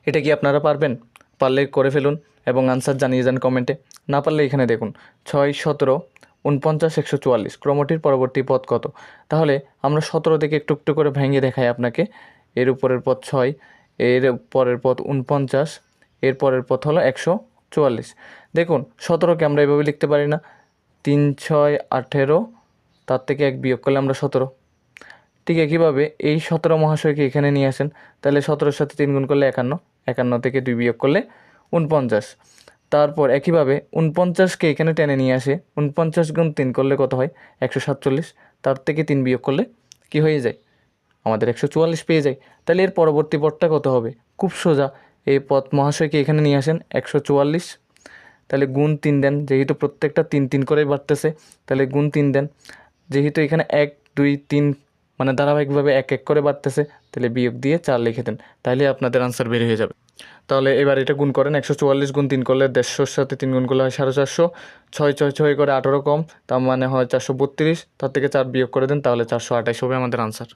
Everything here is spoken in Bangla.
এটা কি আপনারা পারবেন? পারলে করে ফেলুন এবং আনসার জানিয়ে যান কমেন্টে। না পারলে এখানে দেখুন 6, 17, 49, 144 ক্রমটির পরবর্তী পদ কত? তাহলে আমরা 17 থেকে একটু একটু করে ভেঙে দেখাই আপনাকে। এর উপরের পদ 6, এর পরের পদ 49, এর পরের পদ হলো 144। দেখুন 17কে আমরা এভাবে লিখতে পারি না, 3, 6, 18, তার থেকে 1 বিয়োগ করলে আমরা 17। ঠিক একইভাবে এই 17 মহাশয়কে এখানে নিয়ে আসেন, তাহলে 17-এর সাথে 3 গুণ করলে 51, 51 থেকে 2 বিয়োগ করলে 49। তারপর একইভাবে 49কে এখানে টেনে নিয়ে আসে, 49 গুণ 3 করলে কত হয়? 147, তার থেকে 3 বিয়োগ করলে কি হয়ে যায়? আমাদের 144 পেয়ে যায়। তাহলে এর পরবর্তী পদটা কত হবে? খুব সোজা, এই পদ মহাশয়কে এখানে নিয়ে আসেন 144, তাহলে গুণ 3 দেন, যেহেতু প্রত্যেকটা 3 3 করে বাড়তেছে, তাহলে গুণ 3 দেন। যেহেতু এখানে 1, 2, 3 মানে ধারাবাহিকভাবে 1 1 করে বাড়তেছে, তাহলে বিয়োগ দিয়ে 4 লিখে দেন, তাহলে আপনাদের আনসার বের হয়ে যাবে। তাহলে এবার এটা গুণ করেন, 144 গুণ 3 করলে 150-র সাথে 3 গুণ করলে হয় 450, 6 6 6 করে 18 কম, তার মানে হয় 432, তার থেকে 4 বিয়োগ করে দেন, তাহলে 428 হবে আমাদের আনসার।